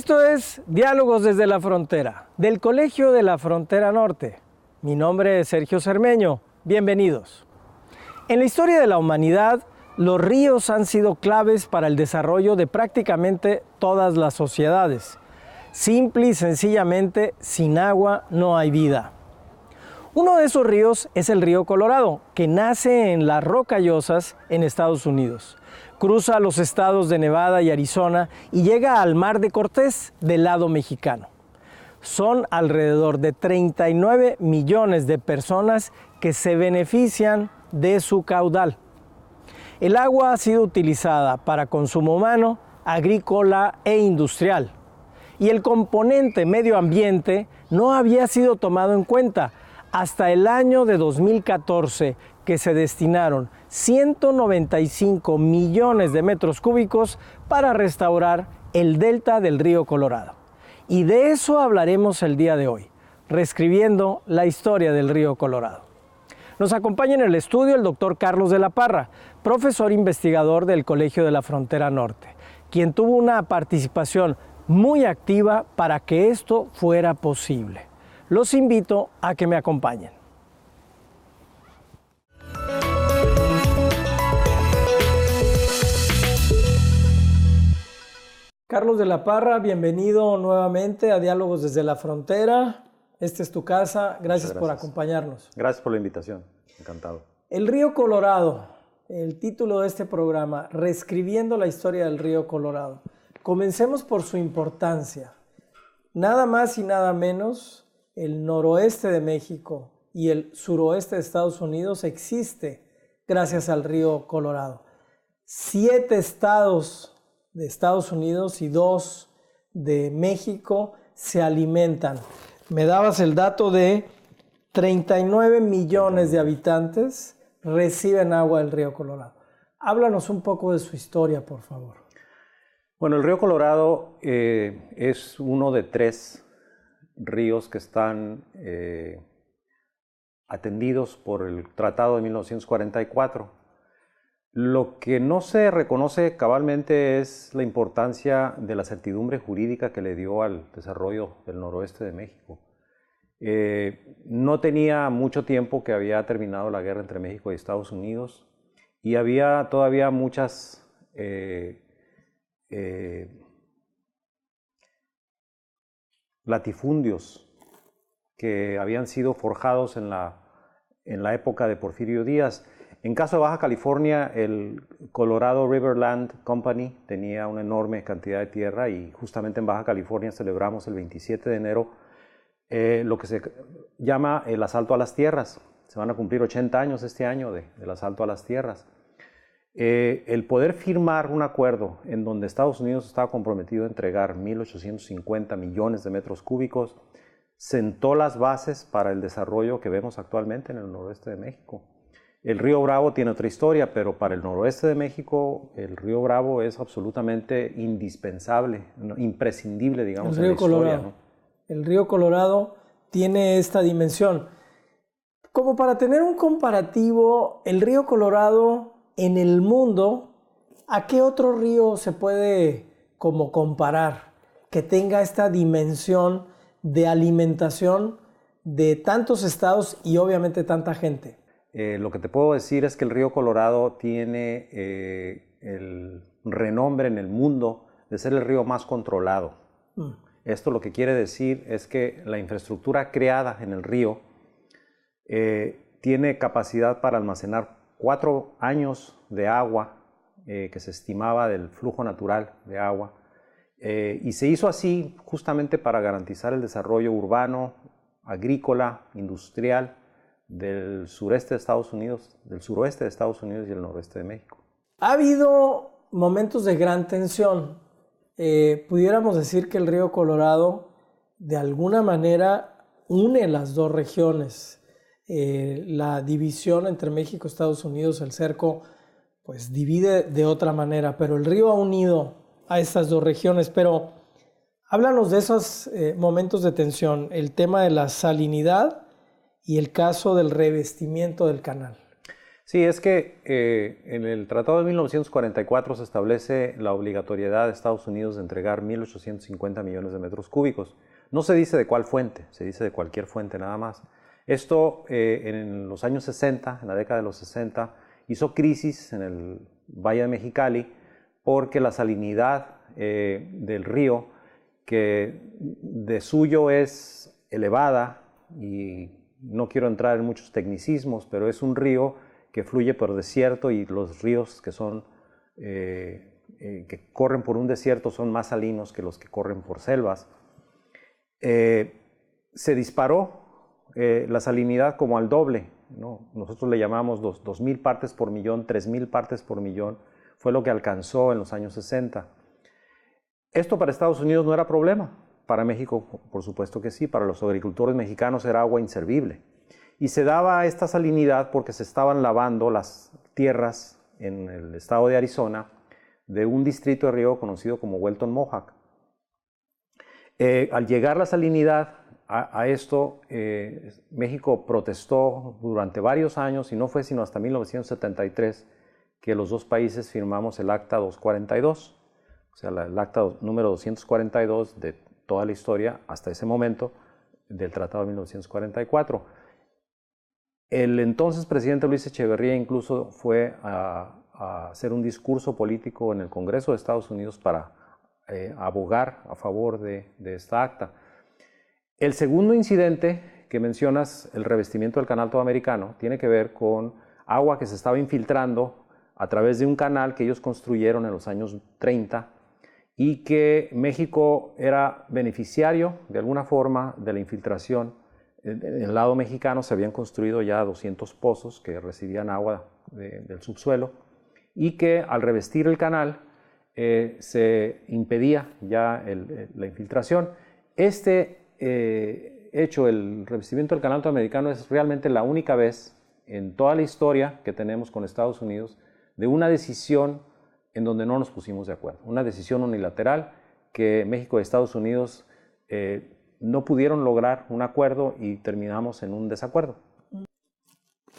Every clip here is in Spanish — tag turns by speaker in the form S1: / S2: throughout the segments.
S1: Esto es Diálogos desde la Frontera, del Colegio de la Frontera Norte. Mi nombre es Sergio Cermeño. Bienvenidos. En la historia de la humanidad, los ríos han sido claves para el desarrollo de prácticamente todas las sociedades. Simple y sencillamente, sin agua no hay vida. Uno de esos ríos es el río Colorado, que nace en las Rocallosas en Estados Unidos. Cruza los estados de Nevada y Arizona y llega al Mar de Cortés del lado mexicano. Son alrededor de 39 millones de personas que se benefician de su caudal. El agua ha sido utilizada para consumo humano, agrícola e industrial. Y el componente medio ambiente no había sido tomado en cuenta hasta el año de 2014, que se destinaron 195 millones de metros cúbicos para restaurar el delta del río Colorado. Y de eso hablaremos el día de hoy, reescribiendo la historia del río Colorado. Nos acompaña en el estudio el doctor Carlos de la Parra, profesor investigador del Colegio de la Frontera Norte, quien tuvo una participación muy activa para que esto fuera posible. Los invito a que me acompañen. Carlos de la Parra, bienvenido nuevamente a Diálogos desde la Frontera. Esta es tu casa. Gracias por acompañarnos.
S2: Gracias por la invitación. Encantado.
S1: El río Colorado, el título de este programa, Reescribiendo la historia del río Colorado. Comencemos por su importancia. Nada más y nada menos, el noroeste de México y el suroeste de Estados Unidos existe gracias al río Colorado. 7 estados de Estados Unidos y 2 de México se alimentan. Me dabas el dato de 39 millones de habitantes reciben agua del río Colorado. Háblanos un poco de su historia, por favor.
S2: Bueno, el río Colorado es uno de 3 ríos que están atendidos por el Tratado de 1944. Lo que no se reconoce cabalmente es la importancia de la certidumbre jurídica que le dio al desarrollo del noroeste de México. No tenía mucho tiempo que había terminado la guerra entre México y Estados Unidos y había todavía muchas latifundios que habían sido forjados en la época de Porfirio Díaz. En caso de Baja California, el Colorado River Land Company tenía una enorme cantidad de tierra y justamente en Baja California celebramos el 27 de enero lo que se llama el asalto a las tierras. Se van a cumplir 80 años este año del asalto a las tierras. El poder firmar un acuerdo en donde Estados Unidos estaba comprometido a entregar 1.850 millones de metros cúbicos sentó las bases para el desarrollo que vemos actualmente en el noroeste de México. El río Bravo tiene otra historia, pero para el noroeste de México el río Bravo es absolutamente indispensable, imprescindible, digamos, en la historia, ¿no?
S1: El río Colorado tiene esta dimensión. Como para tener un comparativo, el río Colorado en el mundo, ¿a qué otro río se puede como comparar que tenga esta dimensión de alimentación de tantos estados y obviamente tanta gente?
S2: Lo que te puedo decir es que el río Colorado tiene el renombre en el mundo de ser el río más controlado. Esto lo que quiere decir es que la infraestructura creada en el río tiene capacidad para almacenar 4 años de agua que se estimaba del flujo natural de agua. Y se hizo así justamente para garantizar el desarrollo urbano, agrícola, industrial del sureste de Estados Unidos, del suroeste de Estados Unidos y el noroeste de México.
S1: Ha habido momentos de gran tensión. Pudiéramos decir que el río Colorado de alguna manera une las 2 regiones. La división entre México y Estados Unidos, el cerco, pues divide de otra manera, pero el río ha unido a estas 2 regiones. Pero háblanos de esos momentos de tensión, el tema de la salinidad y el caso del revestimiento del canal.
S2: Sí, es que en el Tratado de 1944 se establece la obligatoriedad de Estados Unidos de entregar 1.850 millones de metros cúbicos. No se dice de cuál fuente, se dice de cualquier fuente nada más. Esto en los años 60, en la década de los 60, hizo crisis en el Valle de Mexicali porque la salinidad del río, que de suyo es elevada, y no quiero entrar en muchos tecnicismos, pero es un río que fluye por desierto, y los ríos que corren por un desierto son más salinos que los que corren por selvas. Se disparó la salinidad como al doble, ¿no? Nosotros le llamamos 2.000 partes por millón, 3.000 partes por millón, fue lo que alcanzó en los años 60. Esto para Estados Unidos no era problema, para México por supuesto que sí, para los agricultores mexicanos era agua inservible. Y se daba esta salinidad porque se estaban lavando las tierras en el estado de Arizona de un distrito de río conocido como Welton Mohawk. Al llegar la salinidad a esto, México protestó durante varios años, y no fue sino hasta 1973 que los dos países firmamos el Acta 242, o sea, el Acta número 242 de toda la historia hasta ese momento del Tratado de 1944. El entonces presidente Luis Echeverría incluso fue a hacer un discurso político en el Congreso de Estados Unidos para abogar a favor de esta acta. El segundo incidente que mencionas, el revestimiento del canal Todoamericano, tiene que ver con agua que se estaba infiltrando a través de un canal que ellos construyeron en los años 30 y que México era beneficiario de alguna forma de la infiltración. En el lado mexicano se habían construido ya 200 pozos que recibían agua del subsuelo, y que al revestir el canal se impedía ya la infiltración. Este hecho, el revestimiento del canal Todoamericano, es realmente la única vez en toda la historia que tenemos con Estados Unidos de una decisión en donde no nos pusimos de acuerdo. Una decisión unilateral que México y Estados Unidos no pudieron lograr un acuerdo y terminamos en un desacuerdo.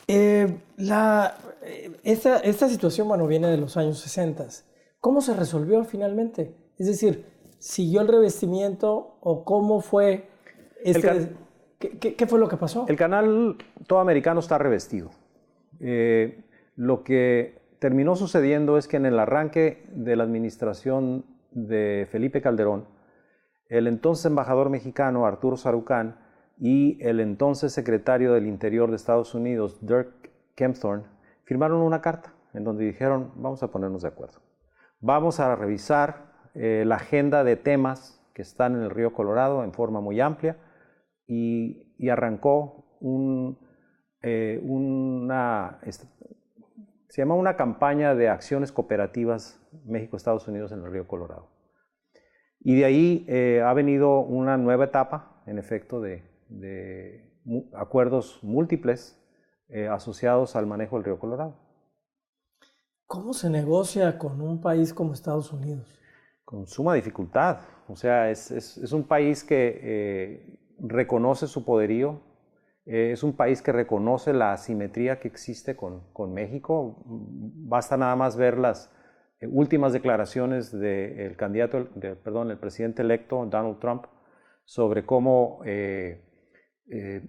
S1: Esta situación, bueno, viene de los años 60. ¿Cómo se resolvió finalmente? Es decir, ¿siguió el revestimiento o cómo fue? ¿Qué fue lo que pasó?
S2: El canal Todoamericano está revestido. Lo que terminó sucediendo es que en el arranque de la administración de Felipe Calderón, el entonces embajador mexicano Arturo Sarucán y el entonces secretario del Interior de Estados Unidos, Dirk Kempthorne, firmaron una carta en donde dijeron: vamos a ponernos de acuerdo. Vamos a revisar la agenda de temas que están en el río Colorado en forma muy amplia, y arrancó se llama una campaña de acciones cooperativas México-Estados Unidos en el río Colorado. Y de ahí ha venido una nueva etapa, en efecto, de acuerdos múltiples asociados al manejo del río Colorado.
S1: ¿Cómo se negocia con un país como Estados Unidos?
S2: Con suma dificultad. O sea, es un país que reconoce su poderío, es un país que reconoce la asimetría que existe con México. Basta nada más ver las últimas declaraciones del el presidente electo Donald Trump sobre cómo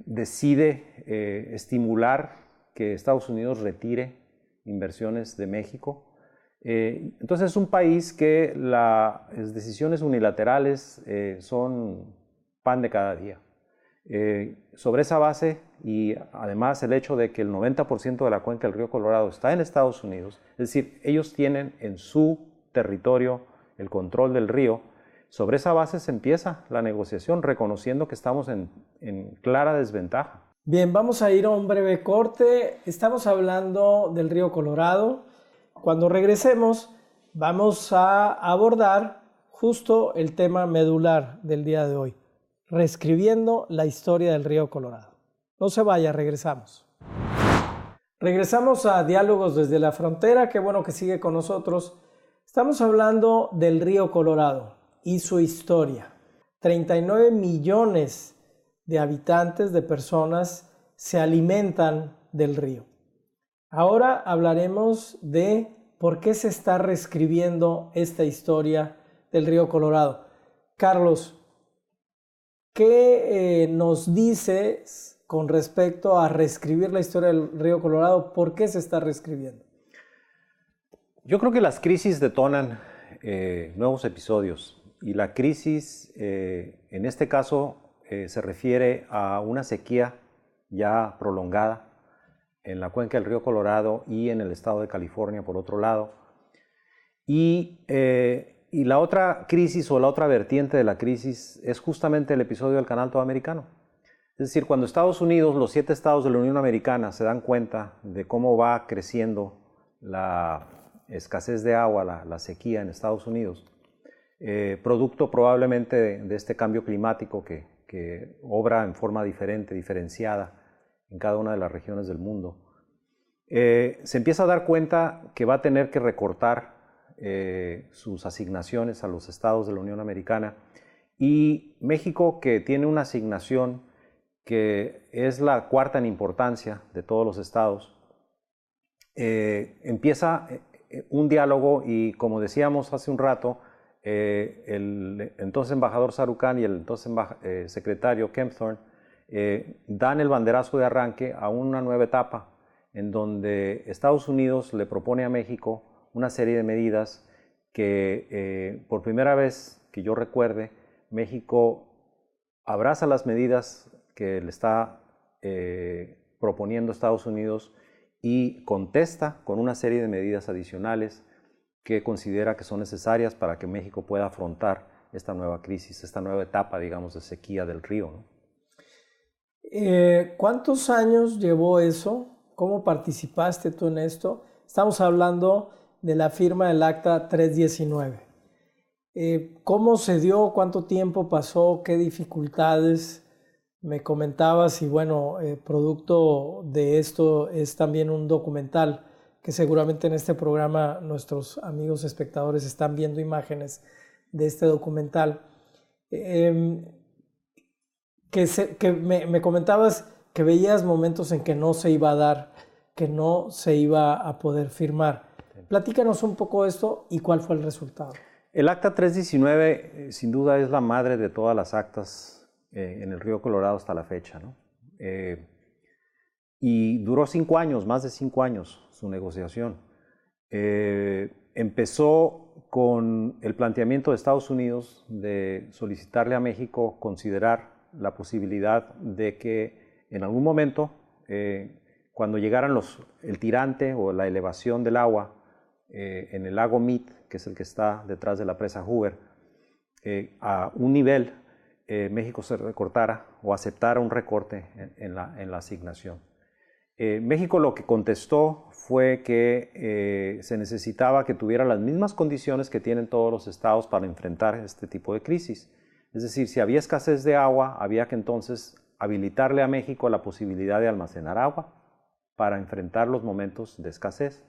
S2: decide estimular que Estados Unidos retire inversiones de México. Entonces es un país que las decisiones unilaterales son pan de cada día. Sobre esa base, y además el hecho de que el 90% de la cuenca del río Colorado está en Estados Unidos, es decir, ellos tienen en su territorio el control del río, sobre esa base se empieza la negociación, reconociendo que estamos en clara desventaja.
S1: Bien, vamos a ir a un breve corte. Estamos hablando del río Colorado. Cuando regresemos, vamos a abordar justo el tema medular del día de hoy: reescribiendo la historia del río Colorado. No se vaya, regresamos. Regresamos a Diálogos desde la Frontera. Qué bueno que sigue con nosotros. Estamos hablando del río Colorado y su historia. 39 millones de habitantes, de personas, se alimentan del río. Ahora hablaremos de por qué se está reescribiendo esta historia del río Colorado. Carlos, ¿qué nos dices con respecto a reescribir la historia del río Colorado? ¿Por qué se está reescribiendo?
S2: Yo creo que las crisis detonan nuevos episodios y la crisis en este caso se refiere a una sequía ya prolongada en la cuenca del río Colorado y en el estado de California por otro lado. Y la otra crisis o la otra vertiente de la crisis es justamente el episodio del Canal Todo Americano. Es decir, cuando Estados Unidos, los 7 estados de la Unión Americana se dan cuenta de cómo va creciendo la escasez de agua, la sequía en Estados Unidos, producto probablemente de este cambio climático que obra en forma diferente, diferenciada en cada una de las regiones del mundo, se empieza a dar cuenta que va a tener que recortar sus asignaciones a los estados de la Unión Americana, y México, que tiene una asignación que es la cuarta en importancia de todos los estados, empieza un diálogo y, como decíamos hace un rato, el entonces embajador Sarucán y el entonces secretario Kempthorne dan el banderazo de arranque a una nueva etapa en donde Estados Unidos le propone a México una serie de medidas que por primera vez que yo recuerde, México abraza las medidas que le está proponiendo Estados Unidos y contesta con una serie de medidas adicionales que considera que son necesarias para que México pueda afrontar esta nueva crisis, esta nueva etapa, digamos, de sequía del río, ¿no?
S1: ¿Cuántos años llevó eso? ¿Cómo participaste tú en esto? Estamos hablando de la firma del Acta 319. ¿Cómo se dio? ¿Cuánto tiempo pasó? ¿Qué dificultades? Me comentabas y bueno, producto de esto es también un documental que seguramente en este programa nuestros amigos espectadores están viendo imágenes de este documental. Me comentabas que veías momentos en que no se iba a dar, que no se iba a poder firmar. Platícanos un poco esto y cuál fue el resultado.
S2: El Acta 319 sin duda es la madre de todas las actas en el río Colorado hasta la fecha, ¿no? Y duró 5 años, más de 5 años su negociación. Empezó con el planteamiento de Estados Unidos de solicitarle a México considerar la posibilidad de que en algún momento, cuando llegaran el tirante o la elevación del agua en el lago Mead, que es el que está detrás de la presa Hoover, a un nivel, México se recortara o aceptara un recorte en la asignación. México lo que contestó fue que se necesitaba que tuviera las mismas condiciones que tienen todos los estados para enfrentar este tipo de crisis. Es decir, si había escasez de agua, había que entonces habilitarle a México la posibilidad de almacenar agua para enfrentar los momentos de escasez.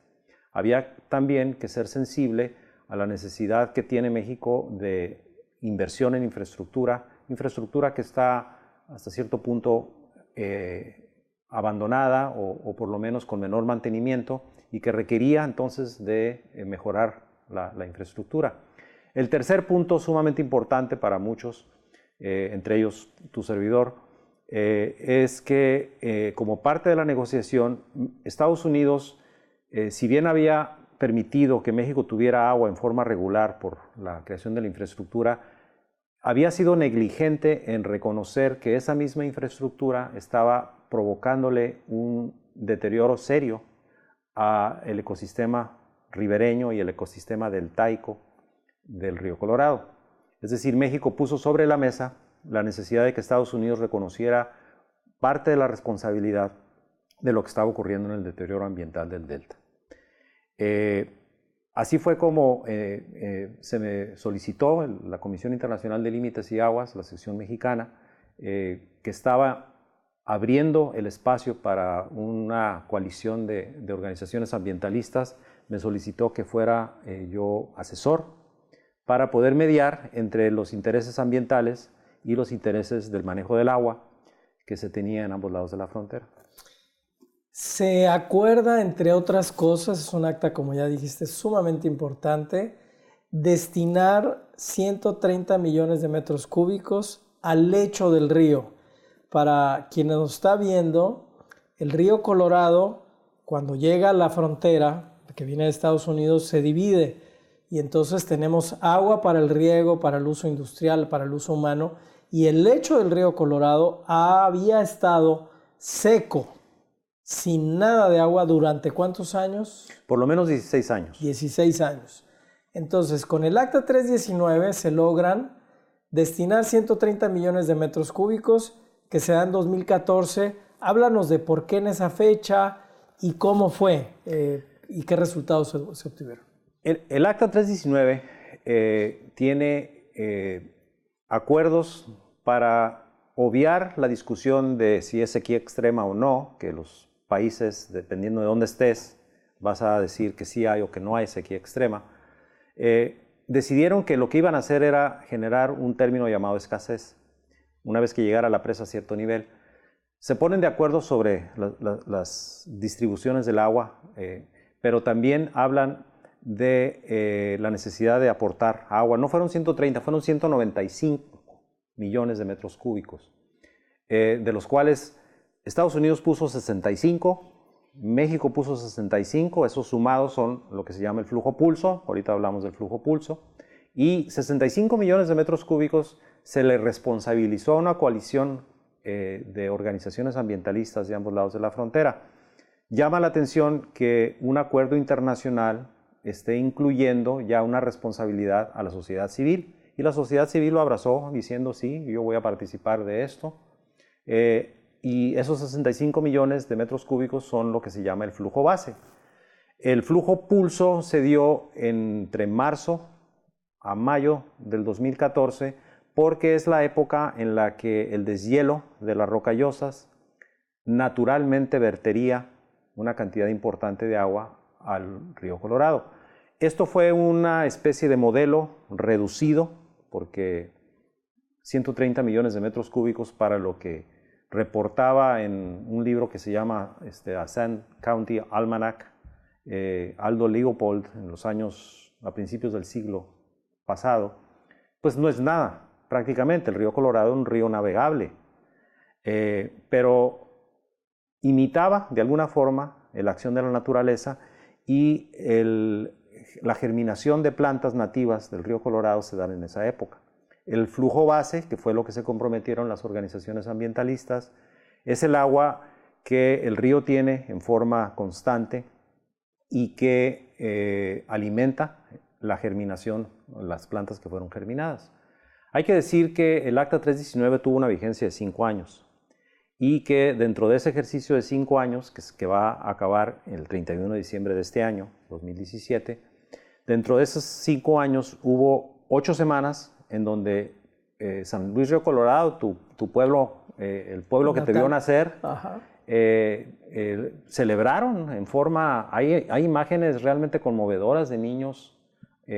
S2: Había también que ser sensible a la necesidad que tiene México de inversión en infraestructura que está hasta cierto punto abandonada o por lo menos con menor mantenimiento y que requería entonces de mejorar la infraestructura. El tercer punto sumamente importante para muchos, entre ellos tu servidor, es que como parte de la negociación, Estados Unidos, si bien había permitido que México tuviera agua en forma regular por la creación de la infraestructura, había sido negligente en reconocer que esa misma infraestructura estaba provocándole un deterioro serio al ecosistema ribereño y el ecosistema deltaico del río Colorado. Es decir, México puso sobre la mesa la necesidad de que Estados Unidos reconociera parte de la responsabilidad de lo que estaba ocurriendo en el deterioro ambiental del delta. Así fue como se me solicitó la Comisión Internacional de Límites y Aguas, la sección mexicana, que estaba abriendo el espacio para una coalición de organizaciones ambientalistas. Me solicitó que fuera yo asesor para poder mediar entre los intereses ambientales y los intereses del manejo del agua que se tenía en ambos lados de la frontera.
S1: Se acuerda, entre otras cosas, es un acta, como ya dijiste, sumamente importante, destinar 130 millones de metros cúbicos al lecho del río. Para quien nos está viendo, el río Colorado, cuando llega a la frontera, que viene de Estados Unidos, se divide y entonces tenemos agua para el riego, para el uso industrial, para el uso humano, y el lecho del río Colorado había estado seco, sin nada de agua durante ¿cuántos años?
S2: Por lo menos 16 años.
S1: 16 años. Entonces, con el Acta 319 se logran destinar 130 millones de metros cúbicos que se dan en 2014. Háblanos de por qué en esa fecha y cómo fue y qué resultados se obtuvieron.
S2: El Acta 319 tiene acuerdos para obviar la discusión de si es sequía extrema o no, que los países, dependiendo de dónde estés, vas a decir que sí hay o que no hay sequía extrema. Decidieron que lo que iban a hacer era generar un término llamado escasez. Una vez que llegara la presa a cierto nivel, se ponen de acuerdo sobre las distribuciones del agua, pero también hablan de la necesidad de aportar agua. No fueron 130, fueron 195 millones de metros cúbicos, de los cuales Estados Unidos puso 65, México puso 65, esos sumados son lo que se llama el flujo pulso, ahorita hablamos del flujo pulso, y 65 millones de metros cúbicos se le responsabilizó a una coalición de organizaciones ambientalistas de ambos lados de la frontera. Llama la atención que un acuerdo internacional esté incluyendo ya una responsabilidad a la sociedad civil, y la sociedad civil lo abrazó diciendo sí, yo voy a participar de esto. Y esos 65 millones de metros cúbicos son lo que se llama el flujo base. El flujo pulso se dio entre marzo a mayo del 2014 porque es la época en la que el deshielo de las rocallosas naturalmente vertería una cantidad importante de agua al río Colorado. Esto fue una especie de modelo reducido porque 130 millones de metros cúbicos para lo que reportaba en un libro que se llama Ascent County Almanac, Aldo Leopold, a principios del siglo pasado, pues no es nada, prácticamente. El río Colorado es un río navegable, pero imitaba de alguna forma la acción de la naturaleza y la germinación de plantas nativas del río Colorado se dan en esa época. El flujo base, que fue lo que se comprometieron las organizaciones ambientalistas, es el agua que el río tiene en forma constante y que alimenta la germinación, las plantas que fueron germinadas. Hay que decir que el Acta 319 tuvo una vigencia de 5 años y que dentro de ese ejercicio de 5 años, que va a acabar el 31 de diciembre de este año, 2017, dentro de esos 5 años hubo 8 semanas en donde San Luis Río Colorado, tu pueblo, el pueblo que te vio nacer, celebraron en forma, hay imágenes realmente conmovedoras de niños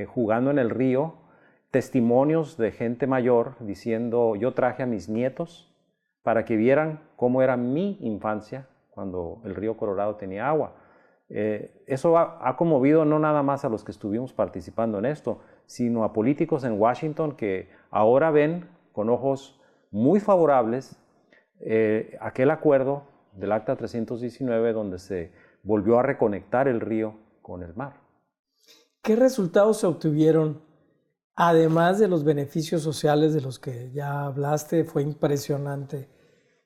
S2: jugando en el río, testimonios de gente mayor diciendo, yo traje a mis nietos para que vieran cómo era mi infancia cuando el río Colorado tenía agua. Eso ha conmovido no nada más a los que estuvimos participando en esto, sino a políticos en Washington que ahora ven con ojos muy favorables aquel acuerdo del Acta 319 donde se volvió a reconectar el río con el mar.
S1: ¿Qué resultados se obtuvieron? Además de los beneficios sociales de los que ya hablaste, fue impresionante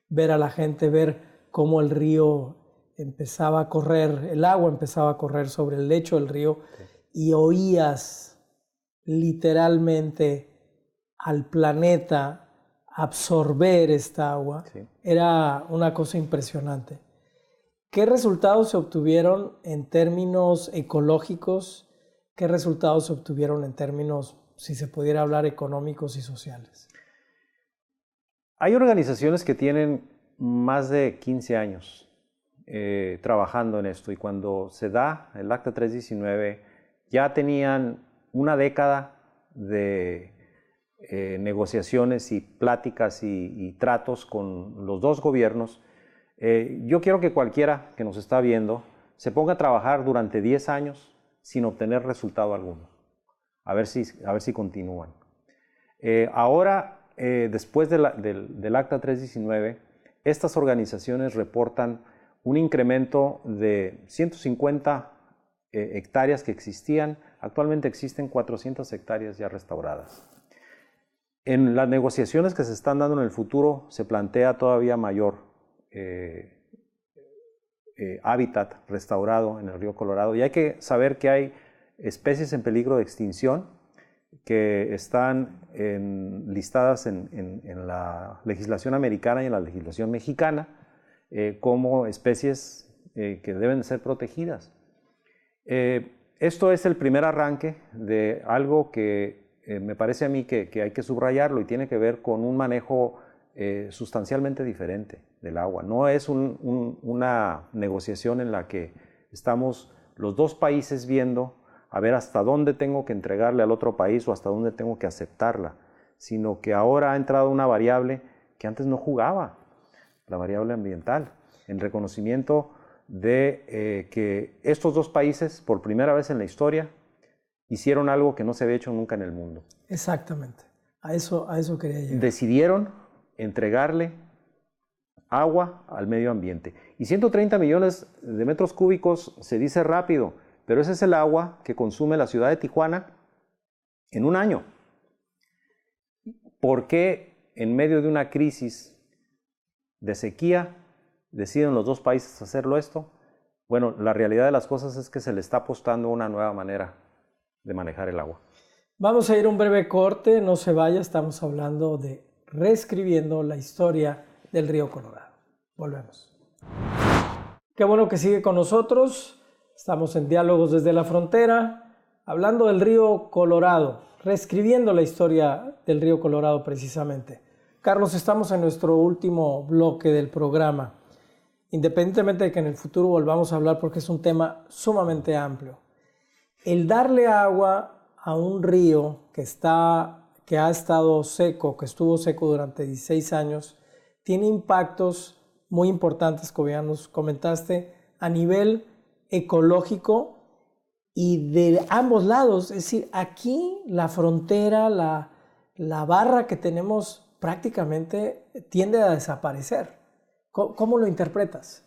S1: ver a la gente, ver cómo el río empezaba a correr, el agua empezaba a correr sobre el lecho del río y oías literalmente al planeta absorber esta agua. Sí. Era una cosa impresionante. ¿Qué resultados se obtuvieron en términos ecológicos? ¿Qué resultados se obtuvieron en términos, si se pudiera hablar, económicos y sociales?
S2: Hay organizaciones que tienen más de 15 años trabajando en esto y cuando se da el Acta 319 ya tenían una década de negociaciones y pláticas y tratos con los dos gobiernos Yo quiero que cualquiera que nos está viendo se ponga a trabajar durante 10 años sin obtener resultado alguno, a ver si continúan. Ahora, después del Acta 319, estas organizaciones reportan un incremento de 150 hectáreas que existían. Actualmente existen 400 hectáreas ya restauradas. En las negociaciones que se están dando en el futuro se plantea todavía mayor hábitat restaurado en el río Colorado, y hay que saber que hay especies en peligro de extinción que están listadas en la legislación americana y en la legislación mexicana como especies que deben ser protegidas. Esto es el primer arranque de algo que me parece a mí que hay que subrayarlo, y tiene que ver con un manejo sustancialmente diferente del agua. No es una negociación en la que estamos los dos países viendo a ver hasta dónde tengo que entregarle al otro país o hasta dónde tengo que aceptarla, sino que ahora ha entrado una variable que antes no jugaba, la variable ambiental, en reconocimiento de que estos dos países, por primera vez en la historia, hicieron algo que no se había hecho nunca en el mundo.
S1: Exactamente, a eso quería llegar.
S2: Decidieron entregarle agua al medio ambiente. Y 130 millones de metros cúbicos se dice rápido, pero ese es el agua que consume la ciudad de Tijuana en un año. ¿Por qué en medio de una crisis de sequía deciden los dos países hacerlo esto? Bueno, la realidad de las cosas es que se le está apostando una nueva manera de manejar el agua.
S1: Vamos a ir a un breve corte, no se vaya, estamos hablando de reescribiendo la historia del río Colorado. Volvemos. Qué bueno que sigue con nosotros. Estamos en Diálogos desde la Frontera, hablando del río Colorado, reescribiendo la historia del río Colorado precisamente. Carlos, estamos en nuestro último bloque del programa. Independientemente de que en el futuro volvamos a hablar, porque es un tema sumamente amplio. El darle agua a un río que ha estado seco, que estuvo seco durante 16 años, tiene impactos muy importantes, como ya nos comentaste, a nivel ecológico y de ambos lados. Es decir, aquí la frontera, la barra que tenemos prácticamente tiende a desaparecer. ¿Cómo lo interpretas?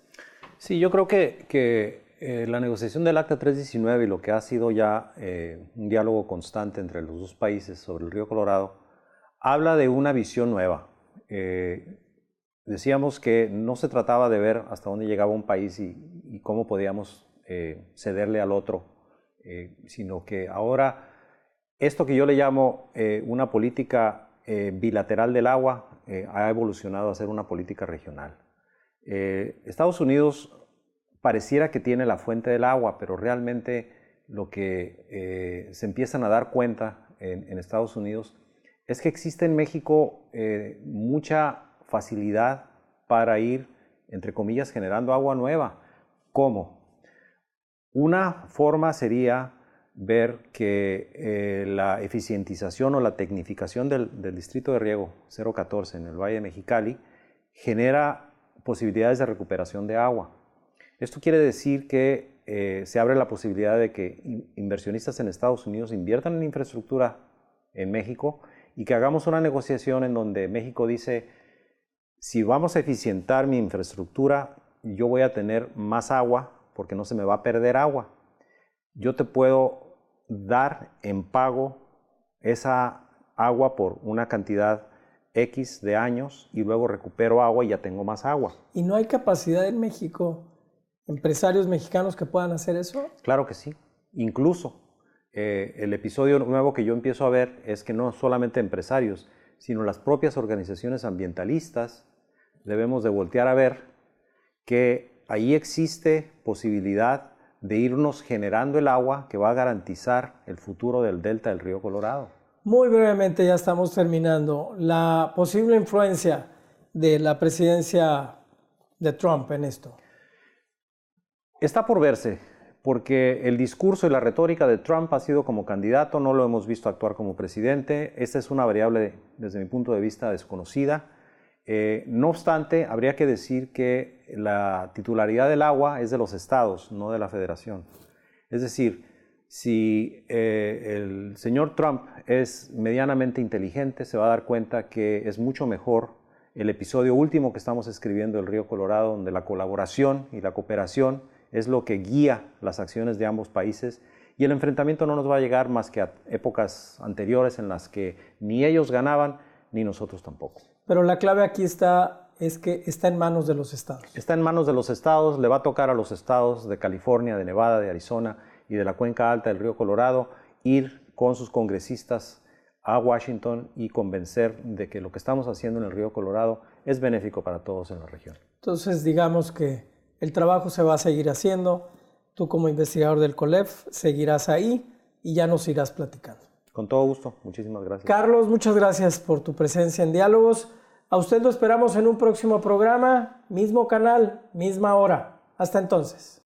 S2: Sí, yo creo que la negociación del Acta 319 y lo que ha sido ya un diálogo constante entre los dos países sobre el río Colorado habla de una visión nueva. Decíamos que no se trataba de ver hasta dónde llegaba un país y cómo podíamos cederle al otro, sino que ahora esto que yo le llamo una política bilateral del agua ha evolucionado a ser una política regional. Estados Unidos pareciera que tiene la fuente del agua, pero realmente lo que se empiezan a dar cuenta en Estados Unidos es que existe en México mucha facilidad para ir, entre comillas, generando agua nueva. ¿Cómo? Una forma sería ver que la eficientización o la tecnificación del distrito de riego 014 en el Valle de Mexicali genera posibilidades de recuperación de agua. Esto quiere decir que se abre la posibilidad de que inversionistas en Estados Unidos inviertan en infraestructura en México y que hagamos una negociación en donde México dice: si vamos a eficientar mi infraestructura, yo voy a tener más agua porque no se me va a perder agua. Yo te puedo dar en pago esa agua por una cantidad X de años y luego recupero agua y ya tengo más agua.
S1: ¿Y no hay capacidad en México, empresarios mexicanos que puedan hacer eso?
S2: Claro que sí. Incluso el episodio nuevo que yo empiezo a ver es que no solamente empresarios, sino las propias organizaciones ambientalistas debemos de voltear a ver que ahí existe posibilidad de irnos generando el agua que va a garantizar el futuro del delta del río Colorado.
S1: Muy brevemente, ya estamos terminando. La posible influencia de la presidencia de Trump en esto.
S2: Está por verse, porque el discurso y la retórica de Trump ha sido como candidato, no lo hemos visto actuar como presidente. Esta es una variable, desde mi punto de vista, desconocida. No obstante, habría que decir que la titularidad del agua es de los estados, no de la federación. Es decir, si el señor Trump es medianamente inteligente, se va a dar cuenta que es mucho mejor el episodio último que estamos escribiendo del Río Colorado, donde la colaboración y la cooperación es lo que guía las acciones de ambos países, y el enfrentamiento no nos va a llegar más que a épocas anteriores en las que ni ellos ganaban ni nosotros tampoco.
S1: Pero la clave aquí es que está en manos de los estados.
S2: Está en manos de los estados, le va a tocar a los estados de California, de Nevada, de Arizona y de la cuenca alta del Río Colorado ir con sus congresistas a Washington y convencer de que lo que estamos haciendo en el Río Colorado es benéfico para todos en la región.
S1: Entonces, digamos que el trabajo se va a seguir haciendo. Tú, como investigador del COLEF, seguirás ahí y ya nos irás platicando.
S2: Con todo gusto. Muchísimas gracias.
S1: Carlos, muchas gracias por tu presencia en Diálogos. A usted lo esperamos en un próximo programa, mismo canal, misma hora. Hasta entonces.